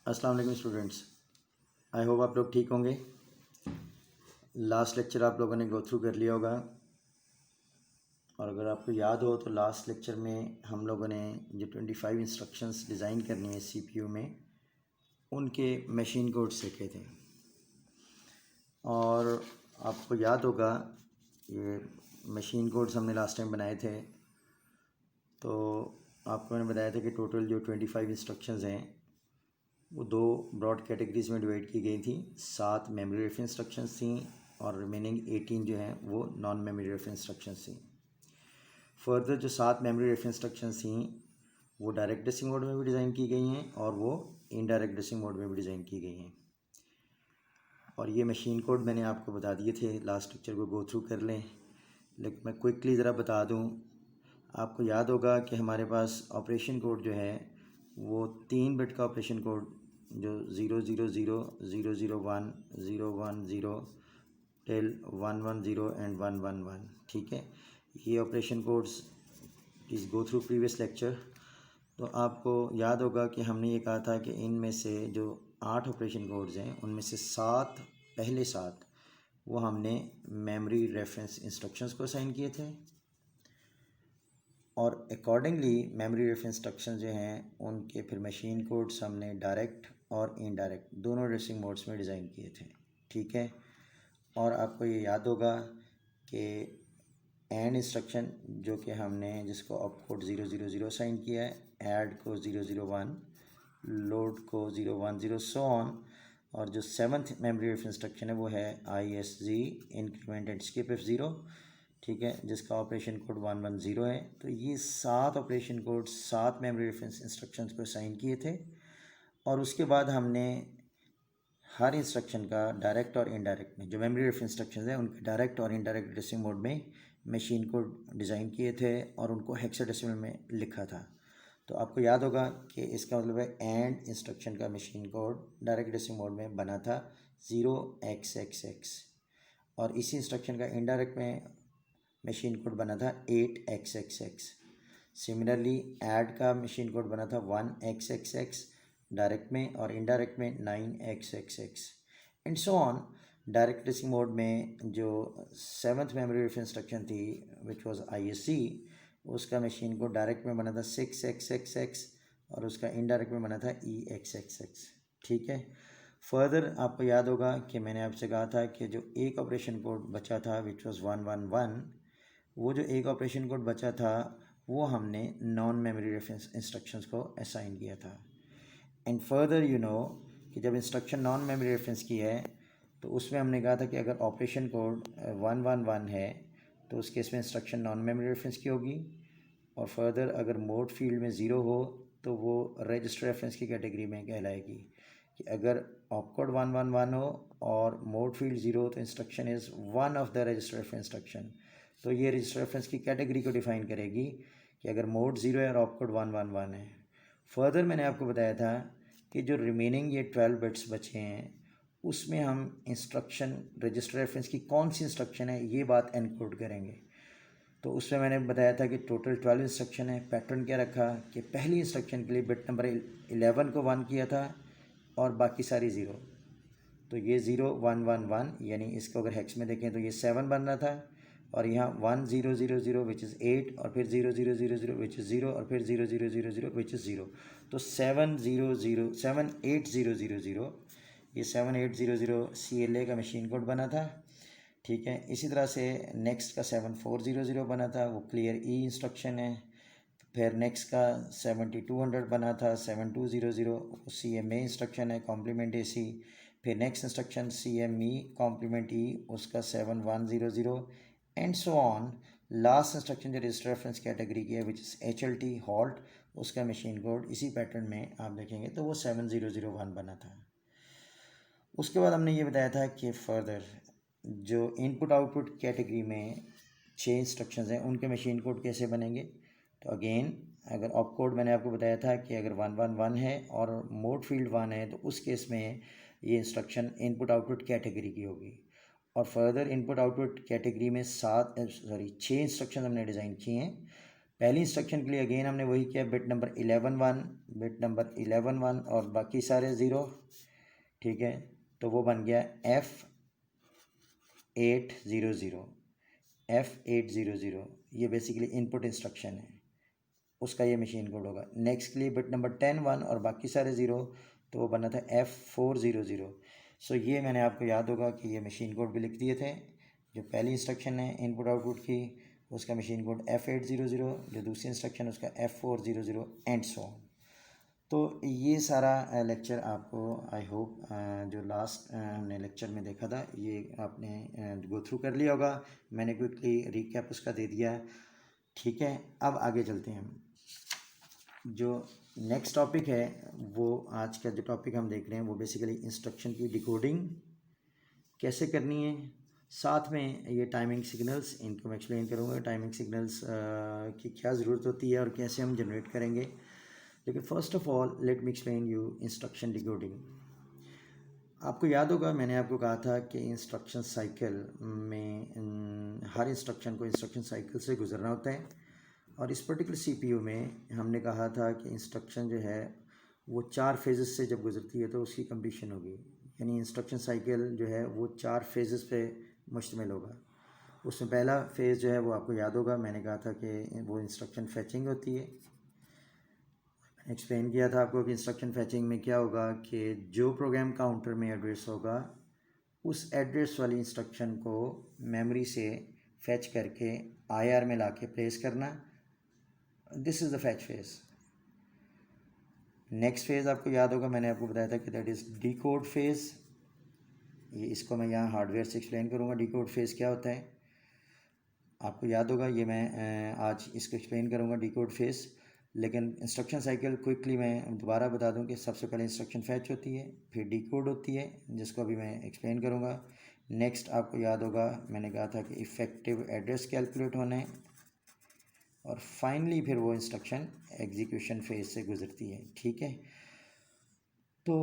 अस्सलाम वालेकुम students. I hope आप लोग ठीक होंगे। लास्ट लेक्चर आप लोगों ने गो थ्रू कर लिया होगा, और अगर आपको याद हो तो लास्ट लेक्चर में हम लोगों ने जो 25 इंस्ट्रक्शंस डिज़ाइन करनी है सीपीयू में, उनके मशीन कोड सीखे थे। और आपको याद होगा ये मशीन कोड्स हमने लास्ट टाइम बनाए थे, तो आपको मैंने बताया था कि टोटल जो 25 इंस्ट्रक्शंस हैं वो दो ब्रॉड कैटेगरीज में डिवाइड की गई थी। 7 मेमोरी रेफरेंस इंस्ट्रक्शंस थी और रिमेनिंग 18 जो हैं वो नॉन मेमोरी रेफरेंस इंस्ट्रक्शंस थी। फर्दर जो 7 मेमोरी रेफरेंस इंस्ट्रक्शंस थी वो डायरेक्ट ड्रेसिंग मोड में भी डिज़ाइन की गई हैं और वो इनडायरेक्ट ड्रेसिंग मोड में भी डिज़ाइन की गई हैं। और ये मशीन कोड मैंने आपको बता दिए थे, लास्ट लेक्चर को गो थ्रू कर लें, लेकिन मैं क्विकली ज़रा बता दूँ। आपको याद होगा कि हमारे पास ऑपरेशन कोड जो है वो 3 बिट का ऑपरेशन कोड जो 000 001 010 टिल 110 एंड 111, ठीक है। ये operation codes is go through previous lecture. तो आपको याद होगा कि हमने ये कहा था कि इनमें से जो 8 ऑपरेशन कोड्स हैं उनमें से 7 पहले 7 वो हमने मेमोरी रेफरेंस इंस्ट्रक्शंस को असाइन किए थे, और अकॉर्डिंगली मेमोरी रेफरेंस इंस्ट्रक्शन जो हैं उनके फिर मशीन कोड्स हमने डायरेक्ट और इनडायरेक्ट दोनों ड्रेसिंग मोड्स में डिज़ाइन किए थे, ठीक है। और आपको ये याद होगा कि एंड इंस्ट्रक्शन जो कि हमने जिसको ऑपकोड 000 असाइन किया है, ऐड को 001, लोड को 010 सो ऑन, और जो 7th मेमोरी रेफरेंस इंस्ट्रक्शन है वो है ISG increment and skip F0, ठीक है, जिसका ऑपरेशन कोड 110 है। तो ये 7 operation code 7 memory reference instructions को असाइन किए थे, और उसके बाद हमने हर इंस्ट्रक्शन का डायरेक्ट और इनडायरेक्ट में जो मेमोरी रेफरेंस इंस्ट्रक्शंस हैं उनके डायरेक्ट और इनडायरेक्ट ड्रेसिंग मोड में मशीन कोड डिज़ाइन किए थे और उनको हेक्साडेसिमल में लिखा था। तो आपको याद होगा कि इसका मतलब है एंड इंस्ट्रक्शन का machine code direct dressing mode में बना था 0xxx, और इसी इंस्ट्रक्शन का इनडायरेक्ट में मशीन कोड बना था 8xxx। सिमिलरली ऐड का मशीन कोड बना था 1xxx डायरेक्ट में, और इनडायरेक्ट में 9xxx and so on. Direct dressing mode में जो 7th मेमोरी रेफरेंस इंस्ट्रक्शन थी विच वाज ISC, उसका मशीन कोड डायरेक्ट में बना था 6xxx और उसका इनडायरेक्ट में बना था EXXX, ठीक है। फर्दर आपको याद होगा कि मैंने आपसे कहा था कि जो एक ऑपरेशन कोड बचा था विच वाज 111, वो जो एक ऑपरेशन कोड बचा था वो हमने नॉन मेमोरी रेफरेंस इंस्ट्रक्शंस को असाइन किया था। एंड फर्दर यू नो कि जब इंस्ट्रक्शन नॉन मेमोरी रेफरेंस की है तो उसमें हमने कहा था कि अगर ऑपरेशन कोड 111 है तो उस केस में इंस्ट्रक्शन नॉन मेमोरी रेफरेंस की होगी, और फर्दर अगर मोड फील्ड में 0 हो तो वो रजिस्टर रेफरेंस की कैटेगरी में कहलाएगी। कि अगर ऑपकोड 111 हो और मोड फील्ड 0 हो तो instruction is one of the register reference instruction. तो ये रजिस्टर रेफरेंस की कैटेगरी को डिफाइन करेगी कि अगर मोड 0 है और ऑपकोड 111 है। फर्दर मैंने आपको बताया था कि जो रिमेनिंग ये 12 बिट्स बचे हैं उसमें हम इंस्ट्रक्शन रजिस्टर रेफरेंस की कौन सी इंस्ट्रक्शन है ये बात एनकोड करेंगे। तो उसमें मैंने बताया था कि टोटल 12 इंस्ट्रक्शन है। पैटर्न क्या रखा कि पहली इंस्ट्रक्शन के लिए बिट नंबर 11 को 1 किया था और बाकी सारी 0। तो ये 0111 यानी इसको अगर हेक्स में देखें तो ये 7 बन रहा था, और यहाँ 1000 विच इज़ 8, और फिर 0000 विच इज़ 0, और फिर 0000 विच इज़ 0। तो 78000 ये 7800 CLA का मशीन कोड बना था, ठीक है। इसी तरह से नेक्स्ट का 7400 बना था, वो क्लियर ई इंस्ट्रक्शन है। फिर नेक्स्ट का 7200 बना था 7200, CMA इंस्ट्रक्शन है, कॉम्प्लीमेंट AC। फिर next instruction CME complement E, उसका 7100 and so on. Last instruction जो रजिस्टर रेफरेंस कैटेगरी की है विच इज़ HLT हॉल्ट, उसका मशीन कोड इसी पैटर्न में आप देखेंगे तो वो 7001 बना था। उसके बाद हमने ये बताया था कि फर्दर जो इनपुट आउटपुट कैटेगरी में 6 इंस्ट्रक्शंस हैं उनके मशीन कोड कैसे बनेंगे। तो अगेन अगर ऑप कोड मैंने आपको बताया था कि अगर 111 है और मोड फील्ड 1 है तो उस केस में ये इंस्ट्रक्शन इनपुट आउटपुट कैटेगरी की होगी। और फर्दर इनपुट आउटपुट कैटेगरी में 6 इंस्ट्रक्शन हमने डिज़ाइन किए हैं। पहली इंस्ट्रक्शन के लिए अगेन हमने वही किया, बिट नंबर 11 1, बिट नंबर 11 1 और बाकी सारे ज़ीरो, ठीक है। तो वो बन गया F800, F800, ये बेसिकली इनपुट इंस्ट्रक्शन है, उसका ये मशीन कोड होगा। नेक्स्ट के लिए बिट नंबर 10 1 और बाकी सारे ज़ीरो, तो वो बना था F400। सो ये मैंने आपको याद होगा कि ये मशीन कोड भी लिख दिए थे। जो पहली इंस्ट्रक्शन है इनपुट आउटपुट की, उसका मशीन कोड F800, जो दूसरी इंस्ट्रक्शन उसका F400 एंड सो ऑन। तो ये सारा लेक्चर आपको आई होप जो लास्ट हमने लेक्चर में देखा था ये आपने गो थ्रू कर लिया होगा। मैंने क्विकली रिकैप उसका दे दिया है, ठीक है। अब आगे चलते हैं हम। जो नेक्स्ट टॉपिक है वो आज का जो टॉपिक हम देख रहे हैं वो बेसिकली इंस्ट्रक्शन की डिकोडिंग कैसे करनी है, साथ में ये टाइमिंग सिग्नल्स, इनको मैं एक्सप्लेन करूँगा टाइमिंग सिग्नल्स की क्या ज़रूरत होती है और कैसे हम जनरेट करेंगे। लेकिन first of all let me explain you instruction decoding. आपको याद होगा मैंने आपको कहा था कि इंस्ट्रक्शन साइकिल में हर इंस्ट्रक्शन को इंस्ट्रक्शन साइकिल से गुजरना होता है, और इस पर्टिकुलर सीपीयू में हमने कहा था कि इंस्ट्रक्शन जो है वो 4 फेजेस से जब गुजरती है तो उसकी कंप्लीशन होगी। यानी इंस्ट्रक्शन साइकिल जो है वो 4 फेजेस पे मुश्तमिल होगा। उसमें पहला फेज़ जो है वो आपको याद होगा, मैंने कहा था कि वो इंस्ट्रक्शन फैचिंग होती है। एक्सप्लेन किया था आपको कि इंस्ट्रक्शन फैचिंग में क्या होगा कि जो प्रोग्राम काउंटर में एड्रेस होगा उस एड्रेस वाली इंस्ट्रक्शन को मेमोरी से फैच करके आईआर में लाके प्लेस करना, this is the fetch phase. Next phase आपको याद होगा मैंने आपको बताया था कि दैट इज़ डिकोड फेज़। ये इसको मैं यहाँ हार्डवेयर से एक्सप्लेन करूँगा डिकोड फेज़ क्या होता है। आपको याद होगा ये मैं आज इसको एक्सप्लेन करूँगा डिकोड फेज़। लेकिन इंस्ट्रक्शन साइकिल क्विकली मैं दोबारा बता दूं कि सबसे पहले इंस्ट्रक्शन फैच होती है, फिर डिकोड होती है जिसको अभी मैं एक्सप्लेन करूँगा। नेक्स्ट आपको याद होगा मैंने कहा था कि इफ़ेक्टिव एड्रेस कैलकुलेट होना है, और फाइनली फिर वो इंस्ट्रक्शन एग्जीक्यूशन फेज से गुजरती है, ठीक है। तो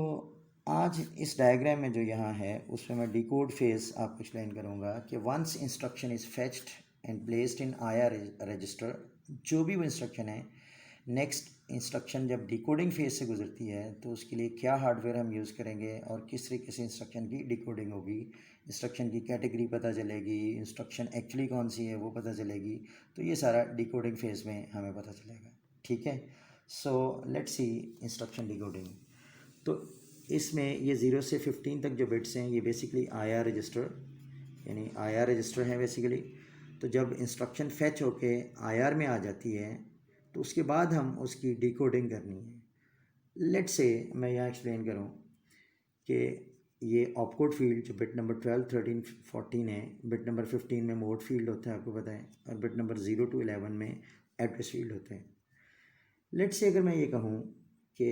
आज इस डायग्राम में जो यहाँ है उसमें मैं डिकोड फेज आपको एक्सप्लेन करूँगा कि once instruction is fetched and placed in IR register, जो भी वो इंस्ट्रक्शन है, नेक्स्ट इंस्ट्रक्शन जब डिकोडिंग फेज से गुजरती है तो उसके लिए क्या हार्डवेयर हम यूज़ करेंगे और किस तरीके से इंस्ट्रक्शन की डिकोडिंग होगी, इंस्ट्रक्शन की कैटेगरी पता चलेगी, इंस्ट्रक्शन एक्चुअली कौन सी है वो पता चलेगी। तो ये सारा डिकोडिंग फेज में हमें पता चलेगा, ठीक है। So let's see instruction decoding. तो इसमें ये 0 से 15 तक जो बिट्स हैं ये बेसिकली आईआर रजिस्टर, यानी आईआर रजिस्टर है बेसिकली। तो जब इंस्ट्रक्शन फैच होके आईआर में आ जाती है तो उसके बाद हम उसकी डिकोडिंग करनी है। लेट्स से मैं यहाँ एक्सप्लेन करूँ कि ये ऑपकोड फील्ड जो बिट नंबर 12 13 14 है, बिट नंबर 15 में मोड फील्ड होता है आपको पता है, और बिट नंबर 0 to 11 में एड्रेस फील्ड होते हैं। लेट्स से अगर मैं ये कहूँ कि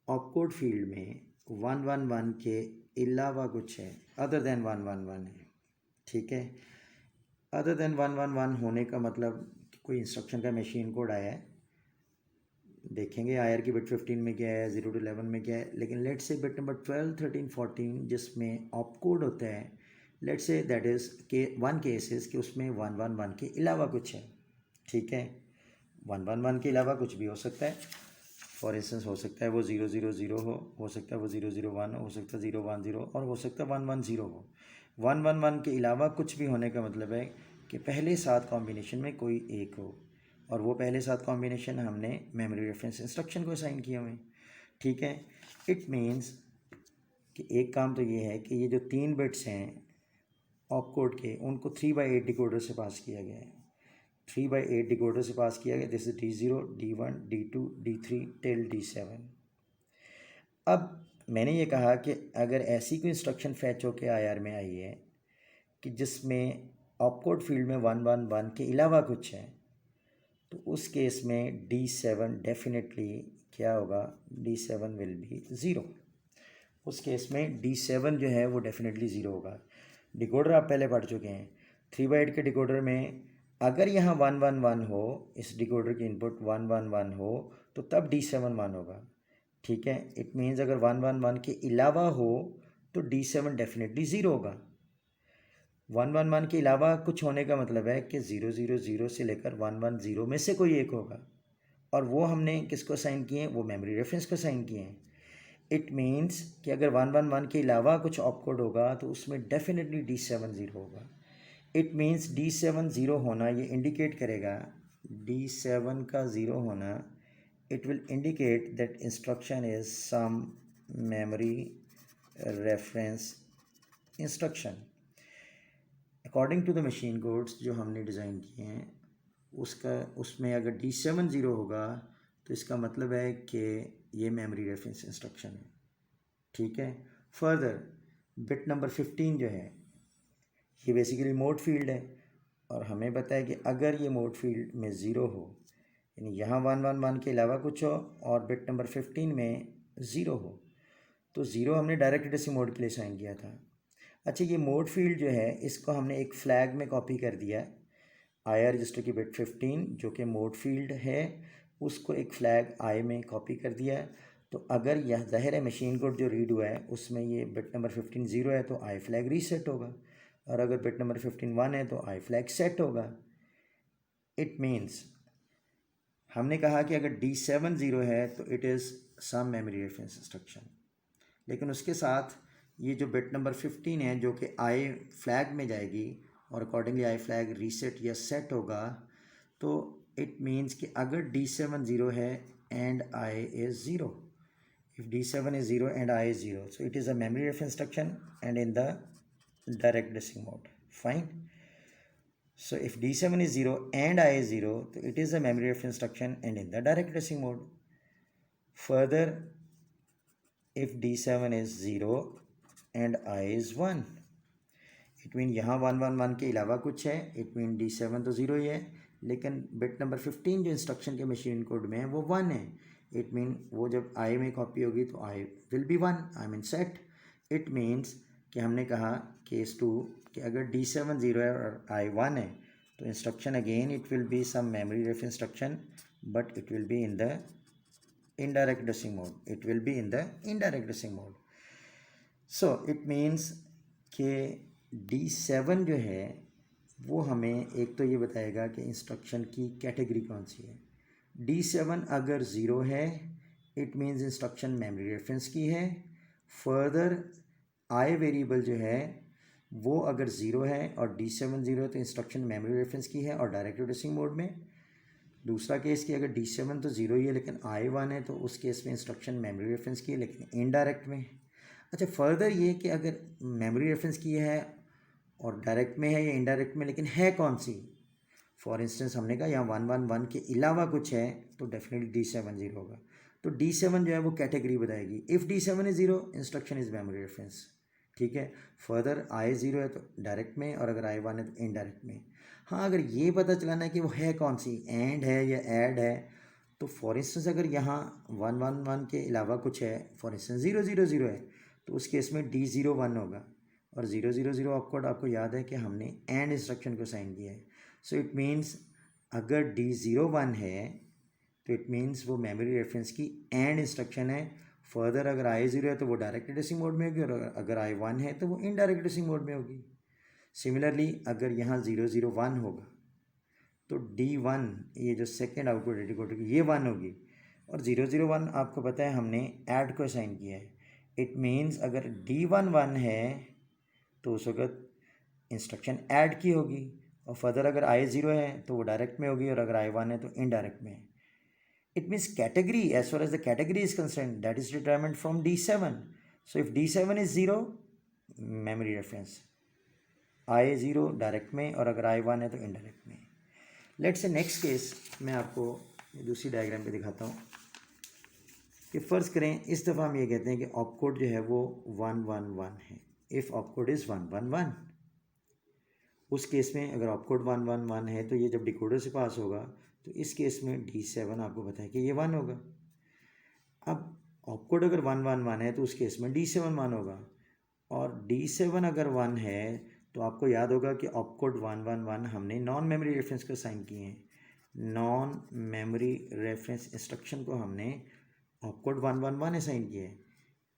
ऑपकोड फील्ड में 111 के अलावा कुछ है, अदर देन 111 है, ठीक है। अदर देन 111 होने का मतलब कोई इंस्ट्रक्शन का मशीन कोड आया है, देखेंगे आईआर की बिट 15 में क्या है, 0 to 11 में क्या है। लेकिन लेट्स से बिट नंबर 12 13 14 जिसमें ऑपकोड होता है, लेट्स से दैट इज़ के वन केसेस कि उसमें 111 के अलावा कुछ है, ठीक है। 111 के अलावा कुछ भी हो सकता है। फॉर इंस्टेंस हो सकता है वो 000 हो सकता है वो 001 हो सकता है 010 और हो सकता है 110 हो। 111 के अलावा कुछ भी होने का मतलब है कि पहले 7 कॉम्बिनेशन में कोई एक हो, और वो पहले 7 कॉम्बिनेशन हमने मेमोरी रेफरेंस इंस्ट्रक्शन को असाइन किए हुए, ठीक है। इट मीन्स कि एक काम तो ये है कि ये जो 3 बिट्स हैं ऑपकोड के उनको 3/8 डिकोडर से पास किया गया है। 3/8 डिकोडर से पास किया गया, this is D0 D1 D2 D3 till D7। अब मैंने ये कहा कि अगर ऐसी कोई इंस्ट्रक्शन फैच होके आईआर में आई है कि जिसमें ऑपकोड फील्ड में 111 के अलावा कुछ है, तो उस केस में D7 डेफिनेटली क्या होगा, D7 विल बी 0। उस केस में D7 जो है वो डेफिनेटली 0 होगा। डिकोडर आप पहले पढ़ चुके हैं, 3/8 के डिकोडर में अगर यहाँ 111 हो, इस डिकोडर की इनपुट 111 हो तो तब D7 1 होगा, ठीक है। इट मीन्स अगर 111 के अलावा हो तो D7 डेफिनेटली 0 होगा। 111 के अलावा कुछ होने का मतलब है कि 000 से लेकर 110 में से कोई एक होगा, और वो हमने किसको साइन किए हैं, वो मेमोरी रेफरेंस को साइन किए हैं। इट मीन्स कि अगर 111 के अलावा कुछ ऑपकोड होगा तो उसमें डेफिनेटली D70 होगा। इट मीन्स D70 होना ये इंडिकेट करेगा, D7 का ज़ीरो होना, it will indicate that instruction is some memory reference instruction. According to the machine codes जो हमने डिज़ाइन किए हैं उसमें अगर D70 होगा तो इसका मतलब है कि ये मेमोरी रेफरेंस इंस्ट्रक्शन है। ठीक है। फर्दर बिट नंबर 15 जो है ये बेसिकली मोड फील्ड है, और हमें पता है कि अगर ये मोड फील्ड में ज़ीरो हो, यानी यहाँ 111 के अलावा कुछ हो और बिट नंबर 15 में ज़ीरो हो, तो ज़ीरो हमने डायरेक्ट एड्रेसिंग मोड के लिए साइन किया था। अच्छा, ये मोड फील्ड जो है इसको हमने एक फ्लैग में कॉपी कर दिया, आई रजिस्टर की बिट 15 जो कि मोड फील्ड है उसको एक फ्लैग आई में कॉपी कर दिया। तो अगर यह ज़ाहिर है मशीन कोड जो रीड हुआ है उसमें ये बिट नंबर 15 ज़ीरो है तो आई फ्लैग रीसेट होगा, और अगर बिट नंबर 15 1 है तो आई फ्लैग सेट होगा। इट मीन्स हमने कहा कि अगर D70 है तो it is some memory reference instruction, लेकिन उसके साथ ये जो बिट नंबर 15 है जो कि आई फ्लैग में जाएगी और अकॉर्डिंगली आई फ्लैग रीसेट या सेट होगा, तो इट मीन्स कि अगर D70 है and I is zero, if D7 is 0 and I is 0, so it is a memory reference instruction and in the direct addressing mode. Fine. So if D7 is 0 and I is 0, so it is a memory reference instruction and in the direct addressing mode. Further, if D7 is 0 and I is 1, it mean यहाँ 111 के अलावा कुछ है, it mean D7 तो zero ही है, लेकिन bit number 15 जो instruction के मशीन कोड में है वो 1 है। इट मीन वो जब आई में कॉपी होगी तो I will be 1, I mean set. It means कि हमने कहा केस 2 कि अगर D7 ज़ीरो है और आई 1 है तो instruction again it will be some memory reference instruction, but it will be in the indirect addressing mode. It will be in the indirect addressing mode. So it means कि D7 जो है वो हमें एक तो ये बताएगा कि इंस्ट्रक्शन की कैटेगरी कौन सी है। D7 अगर ज़ीरो है it means instruction memory reference की है। फर्दर आई वेरिएबल जो है वो अगर ज़ीरो है और D7 ज़ीरो है तो इंस्ट्रक्शन मेमोरी रेफरेंस की है और डायरेक्ट एड्रेसिंग मोड में। दूसरा केस कि अगर D7 तो ज़ीरो ही है लेकिन आई 1 है तो उस केस में इंस्ट्रक्शन मेमोरी रेफरेंस की है लेकिन इनडायरेक्ट में। अच्छा, फर्दर ये कि अगर मेमोरी रेफरेंस की है और डायरेक्ट में है या इनडायरेक्ट में, लेकिन है कौन सी। फॉर इंस्टेंस हमने कहा यहाँ 111 के अलावा कुछ है तो डेफिनेटली D7 ज़ीरो होगा। तो D7 जो है वो कैटेगरी बताएगी। If D7 is zero instruction is memory reference. ठीक है। फर्दर आई ज़ीरो है तो डायरेक्ट में, और अगर आई 1 है तो इनडायरेक्ट में। हाँ, अगर ये पता चलाना है कि वो है कौन सी, एंड है या ऐड है, तो फॉर इंस्टेंस अगर यहाँ 111 के अलावा कुछ है, फॉर इंस्टेंस 000 है, तो उस केस में D01 होगा। और 000 ऑपकोड आपको याद है कि हमने एंड इंस्ट्रक्शन को साइन किया है। सो इट मीन्स अगर D01 है तो इट मीन्स वो मेमोरी रेफरेंस की एंड इंस्ट्रक्शन है। फर्दर अगर आई 0 है तो वो डायरेक्ट एड्रेसिंग मोड में होगी, और अगर आई 1 है तो वो इनडायरेक्ट एड्रेसिंग मोड में होगी। सिमिलरली अगर यहाँ 001 होगा तो D1 ये जो सेकेंड आउटपुट डिकोडर की ये 1 होगी, और 001 आपको पता है हमने ऐड को असाइन किया है। इट मीन्स अगर D1 1 है तो उस वक्त इंस्ट्रक्शन ऐड की होगी, और फर्दर अगर आई 0 है तो वो डायरेक्ट में होगी, और अगर आई 1 है तो इनडायरेक्ट में। It means category, as far as the category is concerned, that is determined from D7. So if D7 is 0, memory reference. I 0 direct में, और अगर I 1 है तो इनडायरेक्ट में। लेट्स से नेक्स्ट केस मैं आपको दूसरी डायग्राम पे दिखाता हूँ कि फ़र्ज़ करें इस दफ़ा हम ये कहते हैं कि ऑपकोड जो है वो 111 है। इफ़ ऑपकोड इज़ 111, उस केस में अगर ऑपकोड 111 है तो ये जब डिकोडर से पास होगा तो इस केस में D7 आपको पता है कि ये 1 होगा। अब ऑपकोड अगर 111 है तो उस केस में D7 1 होगा, और D7 अगर 1 है तो आपको याद होगा कि ऑपकोड 111 हमने नॉन मेमोरी रेफरेंस को साइन किए हैं। नॉन मेमोरी रेफरेंस इंस्ट्रक्शन को हमने ऑपकोड 111 असाइन किया है।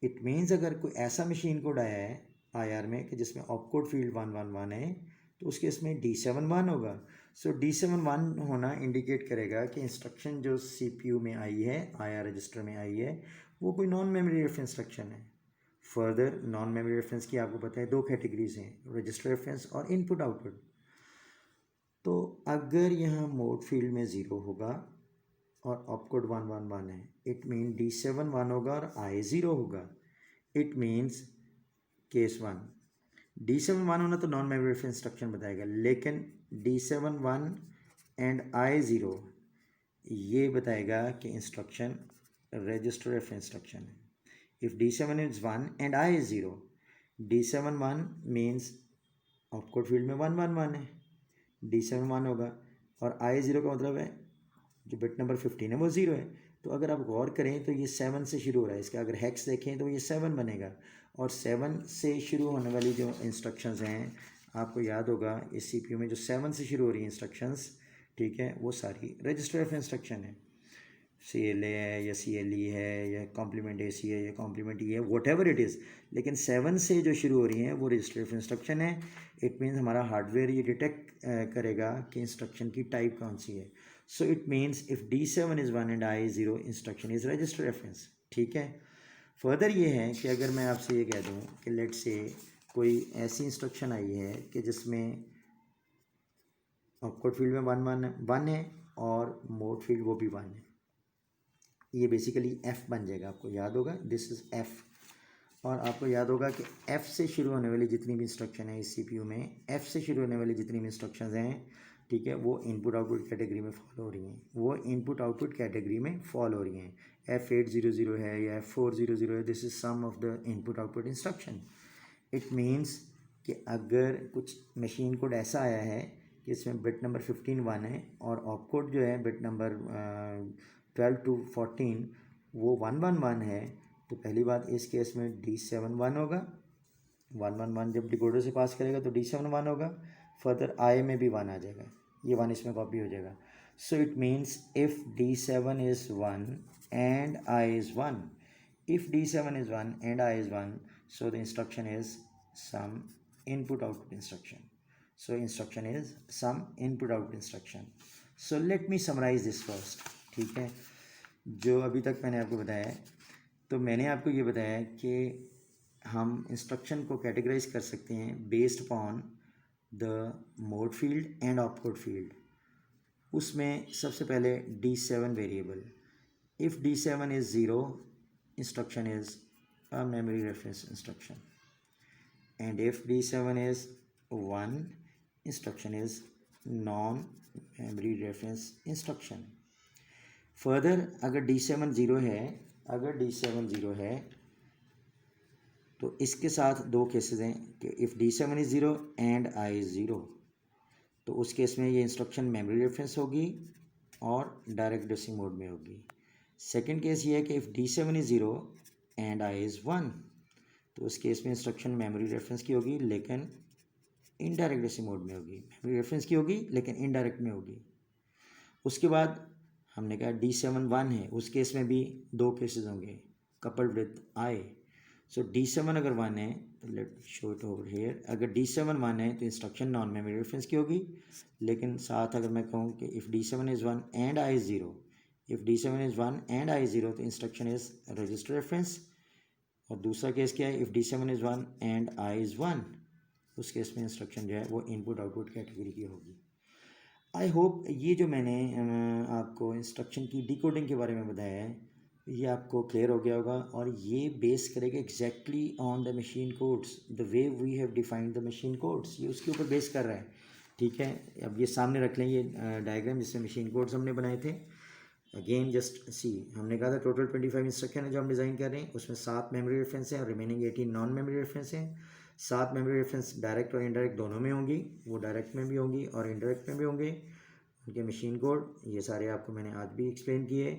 इट मीन्स अगर कोई ऐसा मशीन कोड आया है IR में कि जिसमें ऑपकोड फील्ड 111 है, तो उसके इसमें D7 1 होगा। सो D7 1 होना इंडिकेट करेगा कि इंस्ट्रक्शन जो CPU में आई है, IR रजिस्टर में आई है, वो कोई नॉन मेमोरी रेफरेंस इंस्ट्रक्शन है। फर्दर नॉन मेमोरी रेफरेंस की आपको पता है 2 कैटेगरीज हैं, रजिस्टर रेफरेंस और इनपुट आउटपुट। तो अगर यहाँ मोड फील्ड में 0 होगा और ऑपकोड 111 है, इट मीन D7 1 होगा और I 0 होगा। इट मीन्स केस 1, D7 1 होना तो नॉन मेमोरी रेफरेंस इंस्ट्रक्शन बताएगा, लेकिन D7 1 एंड I 0 ये बताएगा कि इंस्ट्रक्शन रजिस्टर रेफरेंस इंस्ट्रक्शन है। If D7 is 1 and I is 0, D7 1 means opcode field में 111 है, D7 1 होगा, और I 0 का मतलब है जो बिट नंबर 15 है वो 0 है। तो अगर आप गौर करें तो ये 7 से शुरू हो रहा है, इसका अगर हेक्स देखें तो ये 7 बनेगा, और 7 से शुरू होने वाली जो इंस्ट्रक्शंस हैं, आपको याद होगा इस CPU में जो 7 से शुरू हो रही इंस्ट्रक्शंस, ठीक है, वो सारी रजिस्टर रेफरेंस इंस्ट्रक्शन है। CLA है या CLE है या कॉम्प्लीमेंट AC है या कॉम्प्लीमेंट E है, वट एवर इट इज़, लेकिन 7 से जो शुरू हो रही हैं वो रजिस्टर रेफरेंस इंस्ट्रक्शन है। इट मीन्स हमारा हार्डवेयर ये डिटेक्ट करेगा कि इंस्ट्रक्शन की टाइप कौन सी है। So it means if D7 is 1 and I is 0, instruction is register reference. ठीक है। फर्दर ये है कि अगर मैं आपसे ये कह दूँ कि लेट्स से कोई ऐसी इंस्ट्रक्शन आई है कि जिसमें ऑपकोड फील्ड में 1 है और मोड फील्ड वो भी 1 है, ये बेसिकली F बन जाएगा। आपको याद होगा दिस इज़ F, और आपको याद होगा कि F से शुरू होने वाली जितनी भी इंस्ट्रक्शन है इस CPU में, F से शुरू होने वाली जितनी भी इंस्ट्रक्शंस हैं, ठीक है, वो इनपुट आउटपुट कैटेगरी में फॉलो हो रही हैं, वो इनपुट आउटपुट कैटेगरी में फॉलो हो रही हैं। F800 है या F400 है, this is some of the input output instruction. It means कि अगर कुछ मशीन कोड ऐसा आया है कि इसमें बिट नंबर 15 1 है और ऑपकोड जो है बिट नंबर 12 to 14 वो 111 है, तो पहली बात इस केस में D7 1 होगा, 111 जब डिकोडर से पास करेगा तो D7 1 होगा। फर्दर I में भी 1 आ जाएगा, ये 1 इसमें कॉपी हो जाएगा। So it means if D7 is 1 and I is 1, if D7 is 1 and I is 1, so the instruction is some input output instruction. So instruction is some input output instruction. So let me summarize this first. ठीक है, जो अभी तक मैंने आपको बताया है, तो मैंने आपको ये बताया कि हम इंस्ट्रक्शन को कैटेगराइज कर सकते हैं based upon the mode field and opcode field. उसमें सबसे पहले D7 variable, if D7 is 0, instruction is a memory reference instruction, and if D7 is 1, instruction is non-memory reference instruction. Further अगर D7 0 है, अगर D7 0 है तो इसके साथ 2 केसेस हैं कि if D7 is 0 and I is 0, तो उस केस में ये इंस्ट्रक्शन मेमोरी रेफरेंस होगी और डायरेक्ट एड्रेसिंग मोड में होगी। सेकेंड केस ये है कि if D7 is 0 and I is 1, तो उस केस में इंस्ट्रक्शन मेमोरी रेफरेंस की होगी लेकिन इनडायरेक्ट एड्रेसिंग मोड में होगी, मेमोरी रेफरेंस की होगी लेकिन इनडायरेक्ट में होगी। उसके बाद हमने कहा D7 1 है, उस केस में भी 2 केसेस होंगे coupled with I। So D7 अगर 1 है तो let show it over here, अगर D7 1 है तो इंस्ट्रक्शन नॉन मेमोरी रेफरेंस की होगी, लेकिन साथ अगर मैं कहूँ कि if D7 is 1 and I is 0, if D7 is 1 and I is 0, तो इंस्ट्रक्शन इज़ रजिस्टर रेफरेंस। और दूसरा केस क्या है, if D7 is 1 and I is 1, उस केस में इंस्ट्रक्शन जो है वो इनपुट आउटपुट कैटेगरी की होगी। आई होप ये जो मैंने आपको इंस्ट्रक्शन की डिकोडिंग के बारे में बताया है ये आपको क्लियर हो गया होगा, और ये बेस करेगा exactly on the machine codes, the way we have defined the machine codes, ये उसके ऊपर बेस कर रहा है। ठीक है, अब ये सामने रख लें, ये डायग्राम जिसमें मशीन कोड्स हमने बनाए थे। अगेन जस्ट सी, हमने कहा था टोटल 25 इंस्ट्रक्शन है जो हम डिज़ाइन कर रहे हैं, उसमें 7 मेमोरी रेफरेंस हैं और रिमेनिंग 18 नॉन मेमोरी रेफरेंस हैं। 7 मेमोरी रेफरेंस डायरेक्ट और इनडायरेक्ट दोनों में होंगी, वो डायरेक्ट में भी होंगी और इनडायरेक्ट में भी होंगे। उनके मशीन कोड ये सारे आपको मैंने आज भी एक्सप्लेन किए।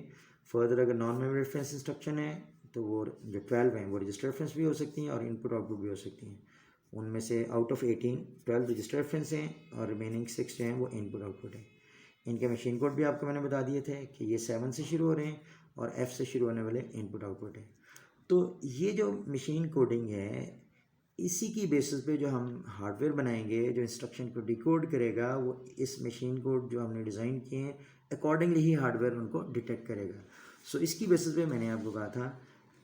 फर्दर अगर नॉन मेमोरी रेफरेंस इंस्ट्रक्शन है तो वो जो 12 हैं वो रजिस्टर रेफरेंस भी हो सकती हैं और इनपुट आउटपुट भी हो सकती हैं। उनमें से आउट ऑफ 18 12 रजिस्टर रेफरेंस हैं और रिमेनिंग 6 जो हैं वो इनपुट आउटपुट हैं। इनके मशीन कोड भी आपको मैंने बता दिए थे कि ये 7 से शुरू हो रहे हैं और F से शुरू होने वाले इनपुट आउटपुट है। तो ये जो मशीन कोडिंग है इसी की बेसिस पे जो हम हार्डवेयर बनाएंगे, जो इंस्ट्रक्शन को डिकोड करेगा, वो इस मशीन कोड जो हमने डिज़ाइन किए हैं अकॉर्डिंगली ही हार्डवेयर उनको डिटेक्ट करेगा। सो इसकी बेसिस पे मैंने आपको कहा था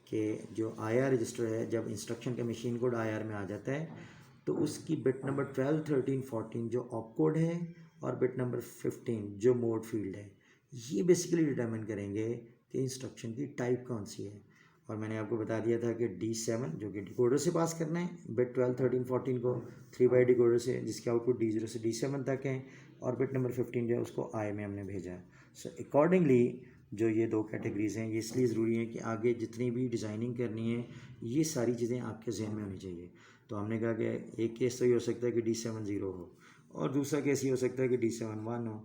कि जो IR रजिस्टर है, जब इंस्ट्रक्शन का मशीन कोड IR में आ जाता है तो उसकी बिट नंबर 12, 13, 14 जो ऑप कोड है और बिट नंबर 15 जो मोड फील्ड है, ये बेसिकली डिटरमिन करेंगे कि इंस्ट्रक्शन की टाइप कौन सी है। और मैंने आपको बता दिया था कि D7 जो कि डिकोडर से पास करना है, बिट 12, 13, 14 को 3 बाई डिकोडर से, जिसके आउटपुट D0 से D7 तक है, और बिट नंबर 15 जो है उसको I में हमने भेजा है। सो अकॉर्डिंगली जो ये दो कैटेगरीज हैं, ये इसलिए ज़रूरी है कि आगे जितनी भी डिज़ाइनिंग करनी है ये सारी चीज़ें आपके जहन में होनी चाहिए। तो हमने कहा कि एक केस तो ये हो सकता है कि D7 0 हो, और दूसरा केस ये हो सकता है कि D7 1 हो।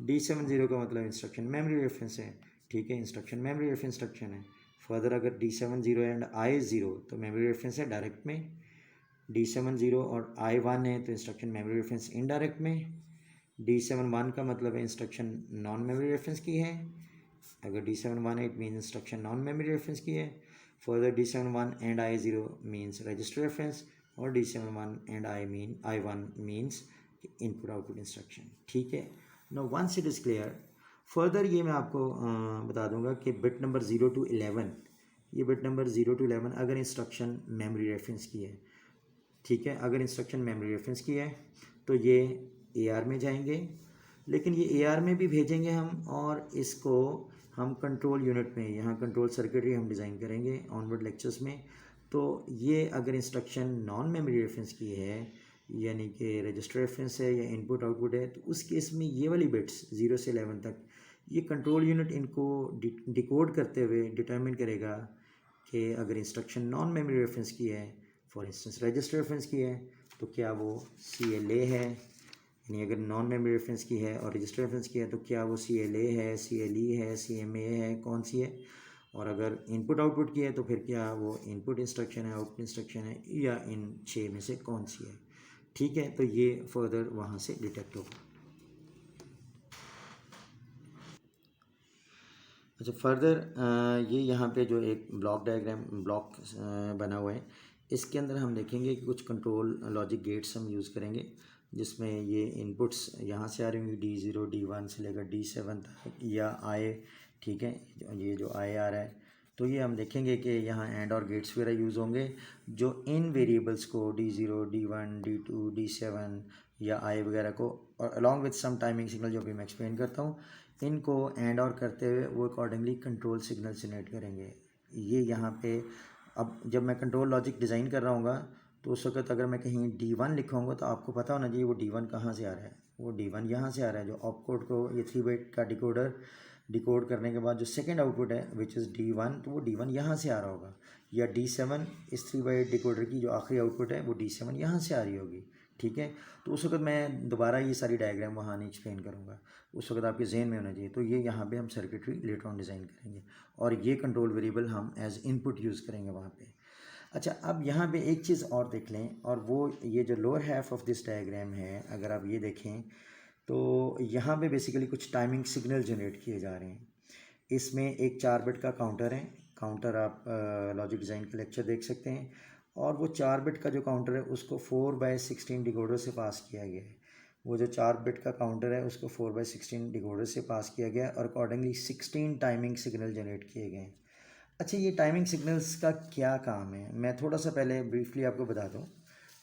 D7 0 का मतलब इंस्ट्रक्शन मेमोरी रेफरेंस है, ठीक है, इंस्ट्रक्शन मेमोरी रेफरेंस इंस्ट्रक्शन है। फर्दर अगर D7 0 एंड I 0 तो मेमोरी रेफरेंस है डायरेक्ट में, D7 0 और I 1 है तो इंस्ट्रक्शन मेमोरी रेफरेंस इनडायरेक्ट में। D7 1 का मतलब है इंस्ट्रक्शन नॉन मेमोरी रेफरेंस की है, अगर D7 1 है it mean instruction non memory reference की है। Further D7 1 and I 0 means register reference, और D7 1 and I 1 means input output instruction, ठीक है। No once it is clear, further ये मैं आपको बता दूंगा कि बिट नंबर 0 to 11, ये बिट नंबर 0 to 11 अगर इंस्ट्रक्शन मेमोरी रेफरेंस की है, ठीक है, अगर इंस्ट्रक्शन मेमोरी रेफरेंस की है तो ये AR में जाएंगे, लेकिन ये AR में भी भेजेंगे हम, और इसको हम कंट्रोल यूनिट में, यहाँ कंट्रोल सर्किटरी हम डिज़ाइन करेंगे ऑनवर्ड लेक्चर्स में। तो ये अगर इंस्ट्रक्शन नॉन मेमोरी रेफरेंस की है, यानी कि रजिस्टर रेफरेंस है या इनपुट आउटपुट है, तो उस केस में ये वाली बिट्स 0 से 11 तक ये कंट्रोल यूनिट इनको डिकोड करते हुए डिटरमिन करेगा कि अगर इंस्ट्रक्शन नॉन मेमोरी रेफरेंस की है, फॉर इंस्टेंस रजिस्टर रेफरेंस की है, तो क्या वो CLA है, यानी अगर नॉन मेमोरी रेफरेंस की है और रजिस्टर रेफरेंस की है तो क्या वो CLA है, CLE है, CMA है, कौन सी है। और अगर इनपुट आउटपुट की है तो फिर क्या वो इनपुट इंस्ट्रक्शन है, आउटपुट इंस्ट्रक्शन है, या इन 6 में से कौन सी है, ठीक है। तो ये फर्दर वहाँ से डिटेक्ट होगा। अच्छा, फर्दर ये यहाँ पे जो एक ब्लॉक डायग्राम ब्लॉक बना हुआ है, इसके अंदर हम देखेंगे कि कुछ कंट्रोल लॉजिक गेट्स हम यूज़ करेंगे, जिसमें ये इनपुट्स यहाँ से आ रही होंगी D0 D1 से लेकर D7 तक, या I, ठीक है, ये जो I आ रहा है, तो ये हम देखेंगे कि यहाँ एंड और गेट्स वगैरह यूज़ होंगे जो इन वेरिएबल्स को D0 D1 D2 D7 या I वगैरह को, और along with some timing signal जो भी मैं एक्सप्लेन करता हूँ, इनको एंड और करते हुए वो अकॉर्डिंगली कंट्रोल सिग्नल जनरेट करेंगे। ये यहाँ पे अब जब मैं कंट्रोल लॉजिक डिज़ाइन कर रहा हूँगा तो उस वक्त अगर मैं कहीं D1 लिखूँगा तो आपको पता होना चाहिए वो D1 कहाँ से आ रहा है। वो D1 यहाँ से आ रहा है, जो ऑप कोड को ये 3 बाइट का डिकोड करने के बाद जो सेकेंड आउटपुट है विच इज़ D1, तो वो D1 यहाँ से आ रहा होगा, या D7 इस 3 बाइट डिकोडर की जो आखिरी आउटपुट है वो D7 यहाँ से आ रही होगी, ठीक है। तो उस वक्त मैं दोबारा ये सारी डायग्राम वहाँ नहीं एक्सप्लेन करूँगा, उस वक्त आपके जहन में होना चाहिए। तो ये यहाँ पे हम सर्किटरी लेटर ऑन डिज़ाइन करेंगे, और ये कंट्रोल वेरिएबल हम एज इनपुट यूज़ करेंगे वहाँ पे। अच्छा, अब यहाँ पे एक चीज़ और देख लें, और वो ये जो lower half of this diagram है, अगर आप ये देखें तो यहाँ पे बेसिकली कुछ टाइमिंग सिग्नल जनरेट किए जा रहे हैं। इसमें एक 4 बिट का काउंटर है, काउंटर आप लॉजिक डिज़ाइन के लेक्चर देख सकते हैं, और वो 4 बिट का जो काउंटर है उसको 4/16 डिकोडर से पास किया गया है। वो जो 4 बिट का काउंटर है उसको 4/16 डिकोडर से पास किया गया है, और अकॉर्डिंगली 16 टाइमिंग सिग्नल जनरेट किए गए हैं। अच्छा, ये टाइमिंग सिग्नल्स का क्या काम है, मैं थोड़ा सा पहले ब्रीफली आपको बता दूँ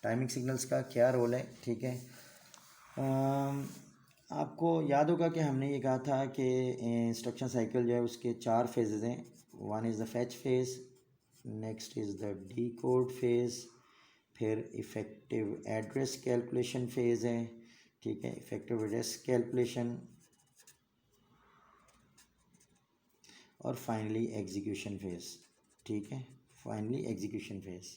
टाइमिंग सिग्नल्स का क्या रोल है, ठीक है। आपको याद होगा कि हमने ये कहा था कि इंस्ट्रक्शन साइकिल जो है उसके 4 फेजेज़ हैं। One is the fetch phase, next is the decode phase, फिर इफ़ेक्टिव एड्रेस कैलकुलेशन फेज़ है, ठीक है, इफ़ेक्टिव एड्रेस कैलकुलेशन, और फाइनली एग्जीक्यूशन फेज़, ठीक है, फाइनली एग्जीक्यूशन फेज़।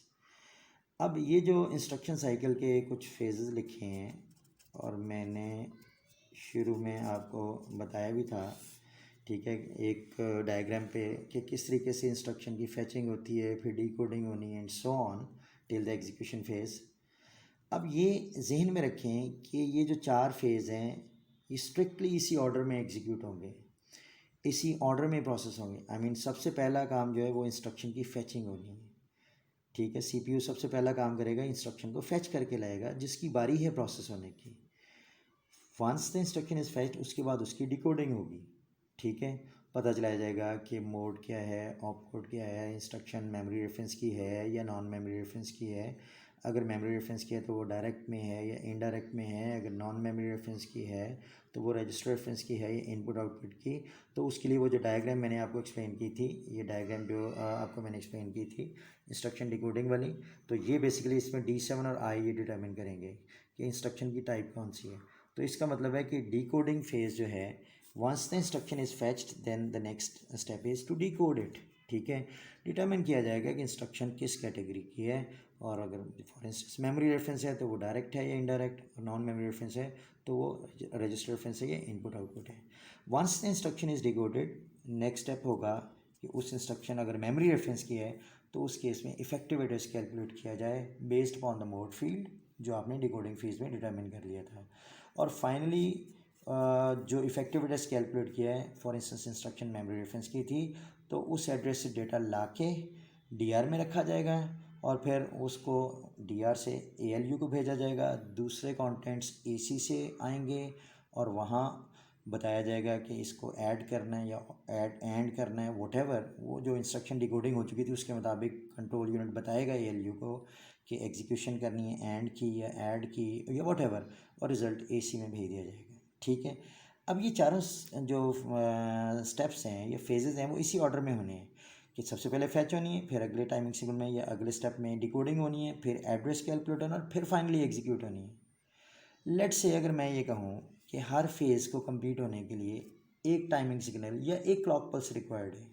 अब ये जो इंस्ट्रक्शन साइकिल के कुछ फेजेस लिखे हैं, और मैंने शुरू में आपको बताया भी था, ठीक है, एक डायग्राम पे कि किस तरीके से इंस्ट्रक्शन की फैचिंग होती है, फिर डिकोडिंग होनी है, and so on till the execution phase. अब ये जहन में रखें कि ये जो 4 फेज़ हैं ये स्ट्रिक्टली इसी ऑर्डर में एग्जीक्यूट होंगे, इसी ऑर्डर में प्रोसेस होंगे। आई मीन सबसे पहला काम जो है वो इंस्ट्रक्शन की फैचिंग होनी है, ठीक है। सीपीयू सबसे पहला काम करेगा, इंस्ट्रक्शन को फेच करके लाएगा जिसकी बारी है प्रोसेस होने की। Once the instruction is fetched, उसके बाद उसकी डिकोडिंग होगी। ठीक है, पता चला जाएगा कि मोड क्या है, ऑप कोड क्या है, इंस्ट्रक्शन मेमोरी रेफरेंस की है या नॉन मेमोरी रेफरेंस की है। अगर मेमोरी रेफरेंस की है तो वो डायरेक्ट में है या इनडायरेक्ट में है। अगर नॉन मेमोरी रेफरेंस की है तो वो रजिस्टर रेफरेंस की है या इनपुट आउटपुट की। तो उसके लिए वो जो डायग्राम मैंने आपको एक्सप्लेन की थी, ये डायग्राम जो आपको मैंने एक्सप्लेन की थी इंस्ट्रक्शन डिकोडिंग वाली, तो ये बेसिकली इसमें D7 और I ये डिटर्मिन करेंगे कि इंस्ट्रक्शन की टाइप कौन सी है। तो इसका मतलब है कि डिकोडिंग फेज जो है, once the instruction is fetched then the next step is to decode it. ठीक है, डिटरमिन किया जाएगा कि इंस्ट्रक्शन किस कैटेगरी की है, और अगर फॉर इंस्टेंस मेमोरी रेफरेंस है तो वो डायरेक्ट है या इनडायरेक्ट, और नॉन मेमोरी रेफरेंस है तो वो रजिस्टर रेफरेंस है या इनपुट आउटपुट है। Once the instruction is decoded, next step होगा कि उस इंस्ट्रक्शन अगर मेमोरी रेफरेंस की है तो उस केस में इफेक्टिव एड्रेस कैलकुलेट किया जाए based upon the mode field जो आपने डिकोडिंग फेज में डिटरमिन कर लिया था। और फाइनली जो इफेक्टिव एड्रेस कैलकुलेट किया है, for instance instruction memory reference की थी, तो उस एड्रेस से डेटा लाके डीआर में रखा जाएगा और फिर उसको डीआर से एएलयू को भेजा जाएगा। दूसरे कंटेंट्स एसी से आएंगे और वहाँ बताया जाएगा कि इसको ऐड करना है या एंड करना है, वॉटेवर वो जो इंस्ट्रक्शन डिकोडिंग हो चुकी थी उसके मुताबिक कंट्रोल यूनिट बताएगा एएलयू को कि एग्जीक्यूशन करनी है एंड की या ऐड की या वॉटेवर, और रिज़ल्ट एसी में भेज दिया जाएगा। ठीक है, अब ये चारों जो स्टेप्स हैं या फेजेस हैं वो इसी ऑर्डर में होने हैं कि सबसे पहले फैच होनी है, फिर अगले टाइमिंग सिग्नल में या अगले स्टेप में डिकोडिंग होनी है, फिर एड्रेस कैलकुलेट होना और फिर फाइनली एग्जीक्यूट होनी है। लेट्स से अगर मैं ये कहूँ कि हर फेज़ को कंप्लीट होने के लिए एक टाइमिंग सिग्नल या एक क्लॉक पल्स रिक्वायर्ड है।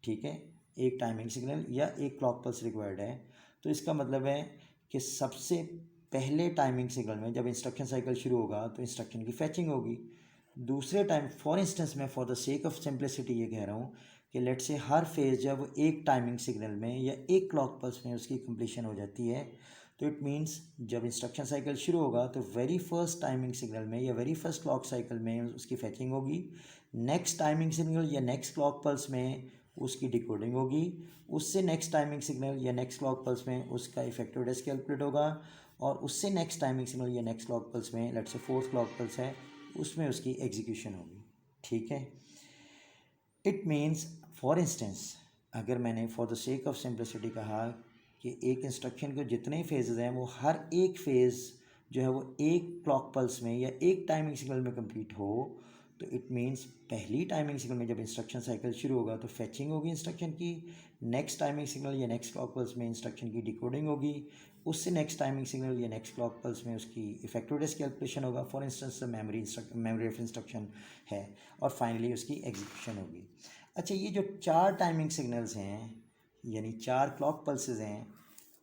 ठीक है, एक टाइमिंग सिग्नल या एक क्लॉक पल्स रिक्वायर्ड है, तो इसका मतलब है कि सबसे पहले टाइमिंग सिग्नल में जब इंस्ट्रक्शन साइकिल शुरू होगा तो इंस्ट्रक्शन की फैचिंग होगी। दूसरे टाइम फॉर इंस्टेंस मैं for the sake of simplicity ये कह रहा हूँ कि लेट से हर फेज़ जब एक टाइमिंग सिग्नल में या एक क्लॉक पल्स में उसकी कंप्लीशन हो जाती है, तो इट मीन्स जब इंस्ट्रक्शन साइकिल शुरू होगा तो वेरी फर्स्ट टाइमिंग सिग्नल में या वेरी फर्स्ट क्लॉक साइकिल में उसकी फैचिंग होगी। नेक्स्ट टाइमिंग सिग्नल या नेक्स्ट क्लॉक पल्स में उसकी डिकोडिंग होगी। उससे नेक्स्ट टाइमिंग सिग्नल या नेक्स्ट क्लॉक पल्स में उसका इफेक्टिव एड्रेस कैलकुलेट होगा, और उससे नेक्स्ट टाइमिंग सिग्नल या नेक्स्ट क्लॉक पल्स में let's say fourth clock pulse है उसमें उसकी एग्जीक्यूशन होगी। ठीक है, इट मीन्स फॉर इंस्टेंस अगर मैंने for the sake of simplicity कहा कि एक इंस्ट्रक्शन के जितने फेजेज़ हैं वो हर एक फेज़ जो है वो एक क्लॉक पल्स में या एक टाइमिंग सिग्नल में कंप्लीट हो, तो इट मीन्स पहली टाइमिंग सिग्नल में जब इंस्ट्रक्शन साइकिल शुरू होगा तो फैचिंग होगी इंस्ट्रक्शन की, नेक्स्ट टाइमिंग सिग्नल या नेक्स्ट क्लॉक पल्स में इंस्ट्रक्शन की डिकोडिंग होगी, उससे नेक्स्ट टाइमिंग सिग्नल या नेक्स्ट क्लॉक पल्स में उसकी इफेक्टिव एड्रेस कैलकुलेशन होगा, for instance memory reference instruction है, और फाइनली उसकी एग्जीक्यूशन होगी। अच्छा, ये जो चार टाइमिंग सिग्नल्स हैं यानी चार क्लॉक पल्सेस हैं,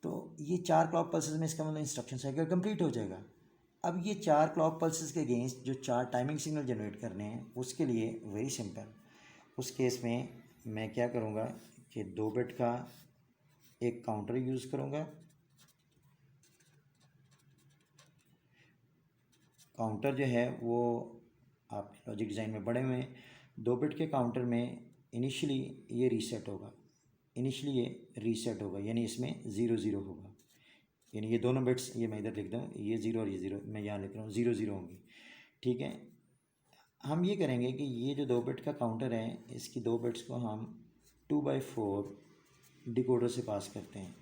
तो ये चार क्लॉक पल्सेस में इसका मतलब इंस्ट्रक्शन साइकिल कंप्लीट हो जाएगा। अब ये चार क्लॉक पल्सेस के अगेंस्ट जो चार टाइमिंग सिग्नल जनरेट करने हैं उसके लिए वेरी सिंपल, उस केस में मैं क्या करूँगा कि 2 बिट का एक काउंटर यूज़ करूँगा। काउंटर जो है वो आप लॉजिक डिज़ाइन में बड़े हुए हैं। 2 बिट के काउंटर में इनिशियली ये रीसेट होगा, यानी इसमें 0 0 होगा, यानी ये दोनों बिट्स, ये मैं इधर लिख दूँ, ये 0 और ये 0 मैं यहाँ लिख रहा हूँ, 0 0 होंगी। ठीक है, हम ये करेंगे कि ये जो 2 बिट का काउंटर है इसकी 2 बिट्स को हम 2/4 डिकोडर से पास करते हैं,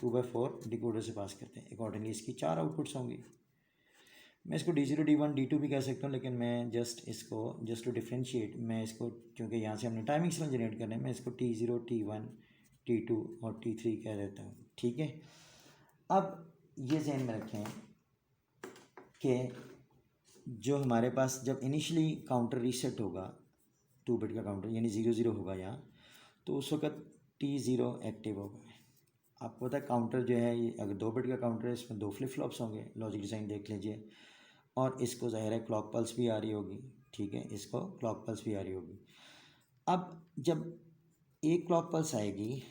2/4 डिकोडर से पास करते हैं। अकॉर्डिंगली इसकी 4 आउटपुट्स होंगी। मैं इसको D0 D1 D2 भी कह सकता हूँ, लेकिन मैं जस्ट टू डिफ्रेंशिएट मैं इसको, क्योंकि यहाँ से हमने टाइमिंग सिग्नल जनरेट करना है, मैं इसको T0 T1 T2 और T3 कह देता हूँ। ठीक है, अब ये ध्यान में रखें कि जो हमारे पास जब इनिशियली काउंटर रीसेट होगा 2 बिट का काउंटर यानी 0 0 होगा यहाँ, तो उस वक्त T0 एक्टिव होगा। आपको पता है काउंटर जो है ये अगर 2 बिट का काउंटर है इसमें 2 फ्लिप फ्लॉप्स होंगे, लॉजिक डिज़ाइन देख लीजिए, और इसको ज़ाहिर है क्लॉक पल्स भी आ रही होगी। ठीक है, इसको क्लॉक पल्स भी आ रही होगी। अब जब एक क्लॉक पल्स आएगी,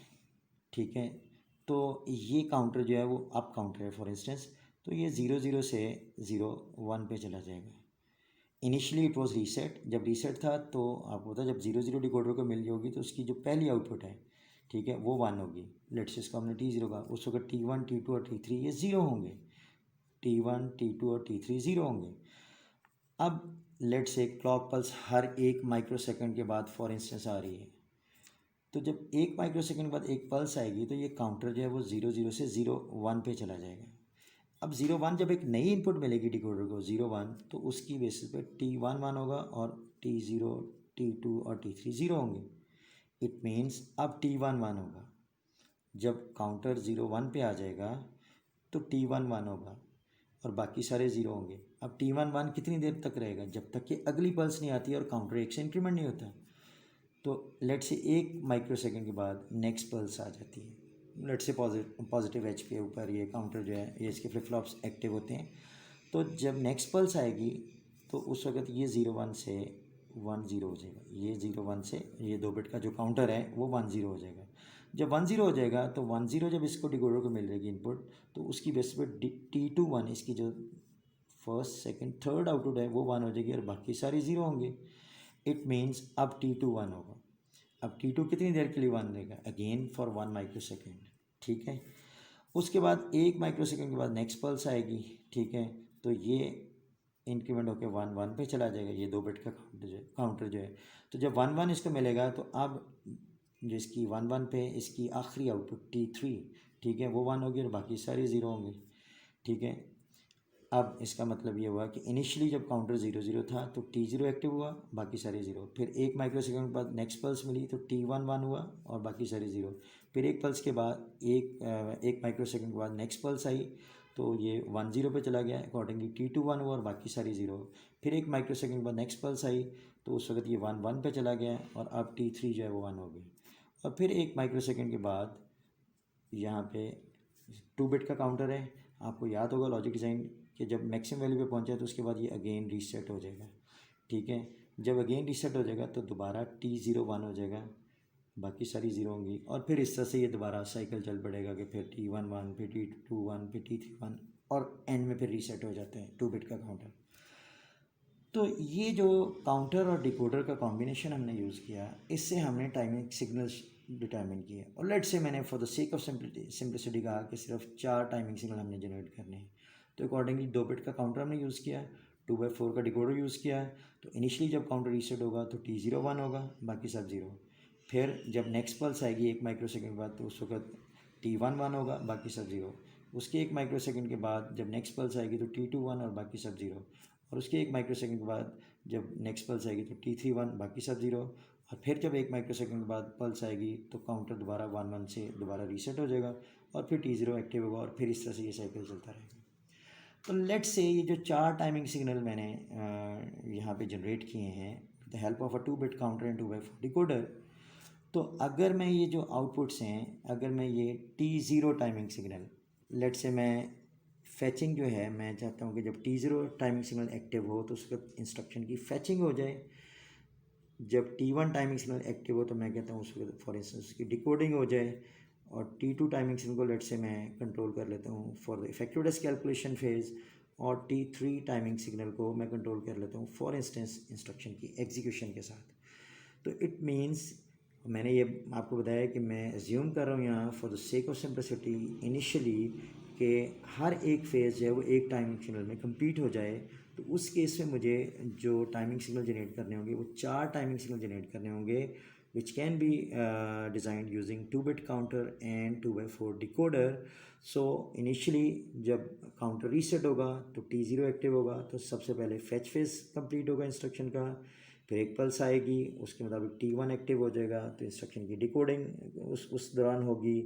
ठीक है, तो ये काउंटर जो है वो अप काउंटर है फॉर इंस्टेंस, तो ये 0 0 से 0 1 पे चला जाएगा। इनिशियली इट वॉज रीसेट, जब रीसेट था तो आपको पता है जब 0 0 डिकोडर को मिल होगी तो उसकी जो पहली आउटपुट है, ठीक है, वो 1 होगी। लेट्स से इसको हमने T0 का, उस वक्त T1 T2 और T3 ये 0 होंगे। T1 T2 और T3 0 होंगे। अब let's say clock pulse her 1 microsecond के बाद फॉर इंस्टेंस आ रही है, तो जब 1 माइक्रोसेकंड के बाद एक पल्स आएगी तो ये काउंटर जो है वो 0 0 से 0 1 पे चला जाएगा। अब 0 1 जब एक नई इनपुट मिलेगी डिकोडर को 0 1, तो उसकी बेसिस पे T1 1 होगा और T0 T2 और T3 0 होंगे। इट मीन्स अब T1 1 होगा। जब काउंटर 0 1 पे आ जाएगा तो T1 1 होगा और बाकी सारे 0 होंगे। अब T1 1 कितनी देर तक रहेगा? जब तक कि अगली पल्स नहीं आती और काउंटर 1 से इंक्रीमेंट नहीं होता। तो लेट से 1 माइक्रोसेकंड के बाद नेक्स्ट पल्स आ जाती है। लेट से पॉजिटिव एज के ऊपर ये काउंटर जो है, ये इसके फ्लिप फ्लॉप्स एक्टिव होते हैं। तो जब नेक्स्ट पल्स आएगी तो उस वक्त ये 0 1 से 1 0 हो जाएगा। ये 0 1 से ये 2 बिट का जो काउंटर है वो 1 0 हो जाएगा। जब 1 0 हो जाएगा तो 1 0 जब इसको डिकोडर को मिल जाएगी इनपुट, तो उसकी बेसिस पे T2 1, इसकी जो फर्स्ट सेकंड थर्ड आउटपुट है वो 1 हो जाएगी और बाकी सारे 0 होंगे। इट मीन्स अब T2 1 होगा। अब T2 कितनी देर के लिए 1 देगा? Again for 1 microsecond. ठीक है, उसके बाद 1 माइक्रोसेकेंड के बाद नेक्स्ट पल्स आएगी। ठीक है, तो ये इंक्रीमेंट होकर 1 1 पे चला जाएगा, ये 2 बिट का काउंटर जो है। तो जब 1 1 इसको मिलेगा तो अब जिसकी 1 1 पे इसकी आखिरी आउटपुट T3, ठीक है, वो 1 होगी और बाकी सारे 0 होंगे। ठीक है, अब इसका मतलब ये हुआ कि इनिशियली जब काउंटर 0 0 था तो T0 एक्टिव हुआ, बाकी सारे 0। फिर 1 माइक्रोसेकंड के बाद नेक्स्ट पल्स मिली तो T1 1 हुआ और बाकी सारे 0। फिर एक पल्स के बाद एक माइक्रोसेकंड के बाद नेक्स्ट पल्स आई तो ये 1 0 पे चला गया। अकॉर्डिंगली T2 1 हुआ और बाकी सारी 0। फिर एक माइक्रोसेकंड के बाद नेक्स्ट पल्स आई तो उस वक्त ये 1 1 पे चला गया और अब T3 जो है वो 1 हो गई। और फिर एक माइक्रोसेकंड के बाद यहाँ पे 2 बिट का काउंटर है। आपको याद होगा लॉजिक डिज़ाइन कि जब मैक्सिमम वैल्यू पे पहुंचा तो उसके बाद ये अगेन रीसेट हो जाएगा। ठीक है, जब अगेन रीसेट हो जाएगा तो दोबारा T0 1 हो जाएगा, बाकी सारी 0 होंगी और फिर इस तरह से ये दोबारा साइकिल चल पड़ेगा कि फिर T1 1, फिर T2 1, फिर T3 1 और एंड में फिर रीसेट हो जाते हैं 2 बिट का काउंटर। तो ये जो काउंटर और डिकोडर का कॉम्बिनेशन हमने यूज़ किया, इससे हमने टाइमिंग सिग्नल्स डिटरमिन किए। और लेट्स से मैंने for the sake of simplicity कहा कि सिर्फ 4 टाइमिंग सिग्नल हमने जनरेट करने हैं। तो अकॉर्डिंगली 2 बिट का काउंटर हमने यूज़ किया, 2/4 का डिकोडर यूज़ किया। तो इनिशियली जब काउंटर रीसेट होगा तो T0 1 होगा, बाकी सब 0। फिर जब नेक्स्ट पल्स आएगी 1 माइक्रोसेकंड बाद तो उस वक्त T1 1 होगा, बाकी सब 0। उसके 1 माइक्रोसेकंड के बाद जब नेक्स्ट पल्स आएगी तो T2 1 और बाकी सब 0। और उसके 1 माइक्रोसेकंड के बाद जब नेक्स्ट पल्स आएगी तो T3 1, बाकी सब 0। और फिर जब 1 माइक्रोसेकंड के बाद पल्स आएगी तो काउंटर दोबारा 1 1 से दोबारा रीसेट हो जाएगा और फिर T0 एक्टिव होगा और फिर इस तरह से ये साइकिल चलता रहेगा। तो लेट्स से ये जो 4 टाइमिंग सिग्नल मैंने यहाँ पे जनरेट किए हैं with the help of a 2 bit counter and 2/4 decoder, तो अगर मैं ये जो आउटपुट्स हैं, अगर मैं ये T0 timing signal, let's say मैं फैचिंग जो है, मैं चाहता हूँ कि जब T0 टाइमिंग सिग्नल एक्टिव हो तो उसके इंस्ट्रक्शन की फैचिंग हो जाए। जब T1 टाइमिंग सिग्नल एक्टिव हो तो मैं कहता हूँ उसको फॉर इंस्टेंस उसकी डिकोडिंग हो जाए। और T2 टाइमिंग सिग्नल को लेट से मैं कंट्रोल कर लेता हूँ for the effective desk calculation phase. और T3 टाइमिंग सिग्नल को मैं कंट्रोल कर लेता हूँ फॉर इंस्टेंस इंस्ट्रक्शन की एग्जीक्यूशन के साथ। तो इट मीन्स मैंने ये आपको बताया कि मैं एज्यूम कर रहा हूँ यहाँ for the sake of simplicity initially कि हर एक फेज़ जो है वो एक टाइमिंग सिग्नल में कंप्लीट हो जाए। तो उस केस में मुझे जो टाइमिंग सिग्नल जनरेट करने होंगे वो 4 टाइमिंग सिग्नल जनरेट करने होंगे which can be designed using 2 bit counter and 2/4 decoder. So initially जब काउंटर रीसेट होगा तो T0 एक्टिव होगा तो सबसे पहले फैच फेज कंप्लीट होगा इंस्ट्रक्शन का। फिर एक पल्स आएगी, उसके मुताबिक T1 एक्टिव हो जाएगा तो इंस्ट्रक्शन की डिकोडिंग उस दौरान होगी।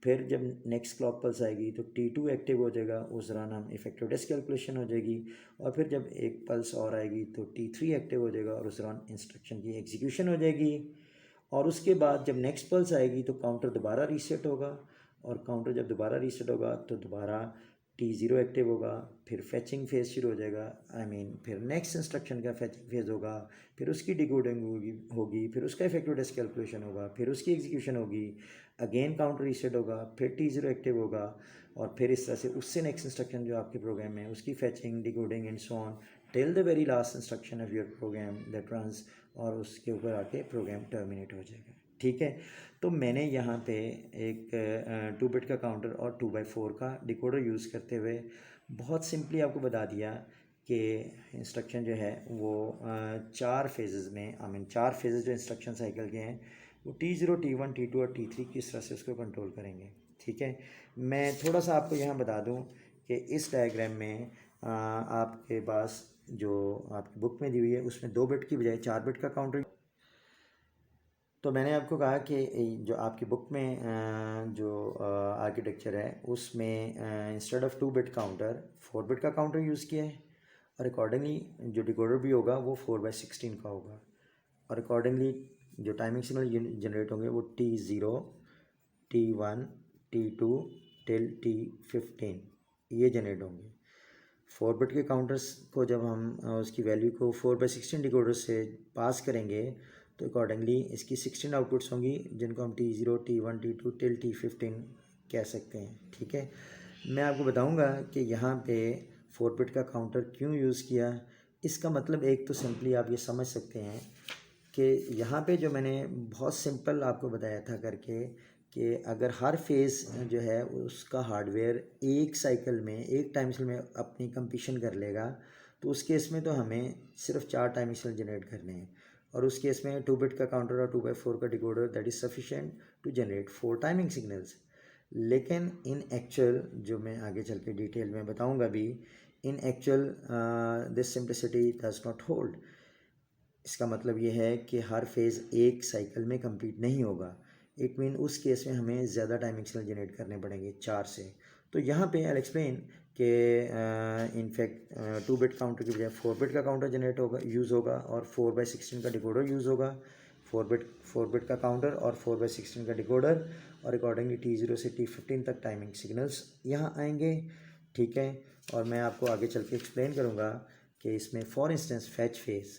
फिर जब नेक्स्ट क्लॉक पल्स आएगी तो T2 एक्टिव हो जाएगा, उस दौरान हम इफेक्टिव डेस्क कैलकुलेशन हो जाएगी। और फिर जब एक पल्स और आएगी तो T3 एक्टिव हो जाएगा और उस दौरान इंस्ट्रक्शन की एग्जीक्यूशन हो जाएगी। और उसके बाद जब नेक्स्ट पल्स आएगी तो काउंटर दोबारा रीसेट होगा। और काउंटर जब दोबारा रीसेट होगा तो दोबारा T0 एक्टिव होगा। फिर फैचिंग फेज़ शुरू हो जाएगा, फिर नेक्स्ट इंस्ट्रक्शन का फैचिंग फेज़ होगा। फिर उसकी डिकोडिंग होगी, फिर उसका इफेक्टिव डेस्क कैलकुलेशन होगा, फिर उसकी एग्जीक्यूशन होगी। अगेन काउंटर रीसेट होगा, फिर T0 एक्टिव होगा। और फिर इस तरह से उससे नेक्स्ट इंस्ट्रक्शन जो आपके प्रोग्राम में उसकी fetching, decoding and so on till the very last instruction of your program that runs. और उसके ऊपर आके प्रोग्राम टर्मिनेट हो जाएगा। ठीक है। तो मैंने यहाँ पे एक 2 बिट का काउंटर और 2/4 का डिकोडर यूज़ करते हुए बहुत सिंपली आपको बता दिया कि इंस्ट्रक्शन जो है वो 4 फेजेस में, आई मीन 4 फेजेस जो इंस्ट्रक्शन साइकिल के हैं वो T0, T1, T2 और T3 किस तरह से उसको कंट्रोल करेंगे। ठीक है, मैं थोड़ा सा आपको यहाँ बता दूँ कि इस डायग्राम में आपके पास जो आपकी बुक में दी हुई है उसमें 2 बिट की बजाय 4 बिट का काउंटर। तो मैंने आपको कहा कि जो आपकी बुक में जो आर्किटेक्चर है उसमें instead of 2 bit counter 4 bit का काउंटर यूज़ किया है, और अकॉर्डिंगली जो डिकोडर भी होगा वो 4/16 का होगा, और अकॉर्डिंगली जो टाइमिंग सिग्नल जनरेट होंगे वो T0, T1, T2 till T15 ये जनरेट होंगे। 4 बिट के काउंटर्स को जब हम उसकी वैल्यू को 4/16 डिकोडर से पास करेंगे तो अकॉर्डिंगली इसकी 16 आउटपुट्स होंगी जिनको हम T0, T1, T2 till T15 कह सकते हैं। ठीक है, मैं आपको बताऊंगा कि यहाँ पे 4 बिट का काउंटर क्यों यूज़ किया। इसका मतलब एक तो सिंपली आप ये समझ सकते हैं कि यहाँ पे जो मैंने बहुत सिंपल आपको बताया था करके कि अगर हर फेज़ जो है उसका हार्डवेयर एक साइकिल में, एक टाइम साइकिल में अपनी कंप्लीशन कर लेगा, तो उस केस में तो हमें सिर्फ 4 टाइम साइकिल जनरेट करने हैं, और उस केस में 2 बिट का काउंटर और 2/4 का decoder that is sufficient to generate 4 timing signals. लेकिन इन एक्चुअल, जो मैं आगे चल के डिटेल में बताऊंगा भी, इन actual this simplicity does not hold. इसका मतलब ये है कि हर फेज़ एक साइकिल में कंप्लीट नहीं होगा। इट मीन उस केस में हमें ज़्यादा टाइमिंग सिग्नल जनरेट करने पड़ेंगे 4 से। तो यहाँ पे आई एक्सप्लेन कि इनफैक्ट 2 बिट काउंटर की बजाय 4 बिट का काउंटर जनरेट होगा, यूज़ होगा, और 4/16 का डिकोडर यूज़ होगा। 4 बिट का काउंटर और 4/16 का डिकोडर, और अकॉर्डिंगली T0 से T15 तक टाइमिंग सिग्नल्स यहाँ आएंगे। ठीक है, और मैं आपको आगे चल के एक्सप्लेन करूँगा कि इसमें फॉर इंस्टेंस फैच फेज़,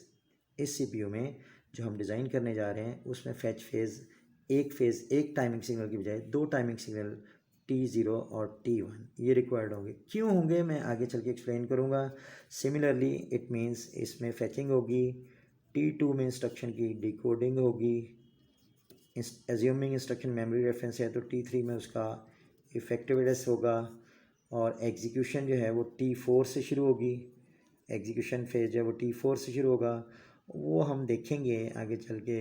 इस CPU में जो हम डिज़ाइन करने जा रहे हैं उसमें फैच फेज़ एक टाइमिंग सिग्नल की बजाय 2 टाइमिंग सिग्नल T0 और T1 ये रिक्वायर्ड होंगे। क्यों होंगे मैं आगे चल के एक्सप्लेन करूँगा। सिमिलरली इट मीन्स इसमें फैचिंग होगी, T2 में इंस्ट्रक्शन की डिकोडिंग होगी, एज्यूमिंग इंस्ट्रक्शन मेमोरी रेफरेंस है तो T3 में उसका इफेक्टिव एड्रेस होगा, और एग्जीक्यूशन जो है वो T4 से शुरू होगी। एग्जीक्यूशन फेज जो है वो T4 से शुरू होगा। वो हम देखेंगे आगे चल के,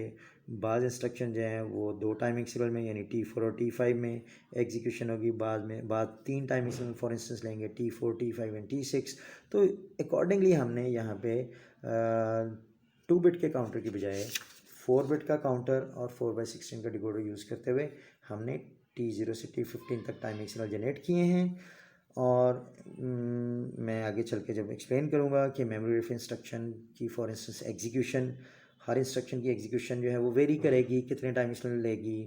बाद इंस्ट्रक्शन जो है वो 2 टाइमिंग सिग्नल में यानी T4 और T5 में एग्जीक्यूशन होगी। बाद 3 टाइमिंग सिग्नल फॉर इंस्टेंस लेंगे T4, T5 एंड T6। तो अकॉर्डिंगली हमने यहाँ पे 2 बिट के काउंटर की बजाय 4 बिट का काउंटर और 4/16 का डिकोडर यूज़ करते हुए हमने T0 से T15 तक टाइमिंग सिग्नल जनरेट किए हैं। और मैं आगे चल के जब एक्सप्लेन करूँगा कि मेमोरी रेफरेंस इंस्ट्रक्शन की for instance execution, her instruction की एग्जीक्यूशन जो है वो वेरी करेगी, कितने टाइम सिग्नल लेगी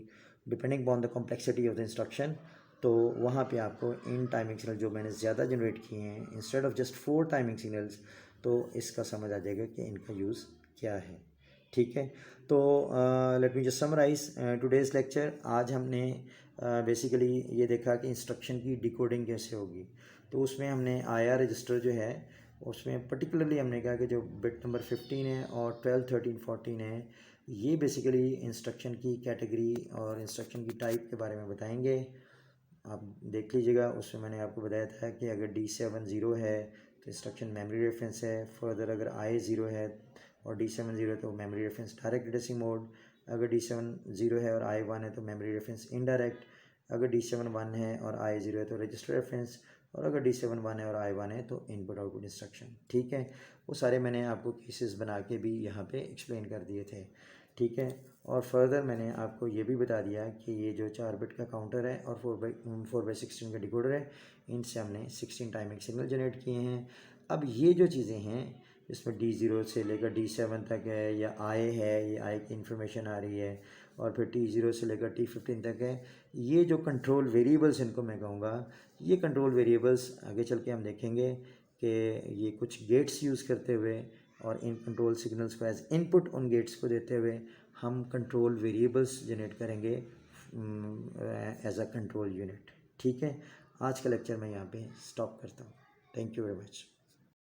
depending upon the complexity of the instruction. तो वहाँ पे आपको इन टाइमिंग सिग्नल जो मैंने ज़्यादा जनरेट किए हैं instead of just 4 timing signals, तो इसका समझ आ जाएगा कि इनका यूज़ क्या है। ठीक है, तो let me just summarise today's lecture. आज हमने बेसिकली ये देखा कि इंस्ट्रक्शन की डिकोडिंग कैसे होगी। तो उसमें हमने IR रजिस्टर जो है उसमें पर्टिकुलरली हमने कहा कि जो बिट नंबर 15 है और 12, 13, 14 है, ये बेसिकली इंस्ट्रक्शन की कैटेगरी और इंस्ट्रक्शन की टाइप के बारे में बताएंगे। आप देख लीजिएगा, उसमें मैंने आपको बताया था कि अगर D7 0 है तो इंस्ट्रक्शन मेमोरी रेफरेंस है। फर्दर अगर I 0 है और D7 0 है तो memory reference direct addressing mode. अगर D7 0 है और I 1 है तो मेमोरी रेफरेंस इनडायरेक्ट। अगर D7 1 है और I 0 है तो रजिस्टर रेफरेंस। और अगर D7 1 है और I 1 है तो इनपुट आउटपुट इंस्ट्रक्शन। ठीक है, वो सारे मैंने आपको केसेस बना के भी यहाँ पे एक्सप्लेन कर दिए थे। ठीक है, और फर्दर मैंने आपको ये भी बता दिया कि ये जो 4 बिट का काउंटर है और 4/16 का डिकोडर है, इनसे हमने 16 टाइमिंग सिग्नल जनरेट किए हैं। अब ये जो चीज़ें हैं इसमें D0 से लेकर D7 तक है, या I है, ये I की इन्फॉर्मेशन आ रही है, और फिर T0 से लेकर T15 तक है। ये जो कंट्रोल वेरिएबल्स इनको मैं कहूँगा, ये कंट्रोल वेरिएबल्स आगे चल के हम देखेंगे कि ये कुछ गेट्स यूज़ करते हुए और इन कंट्रोल सिग्नल्स को एज इनपुट उन गेट्स को देते हुए हम कंट्रोल वेरिएबल्स जनरेट करेंगे एज अ कंट्रोल यूनिट। ठीक है, आज का लेक्चर मैं यहाँ पे स्टॉप करता हूँ। Thank you very much.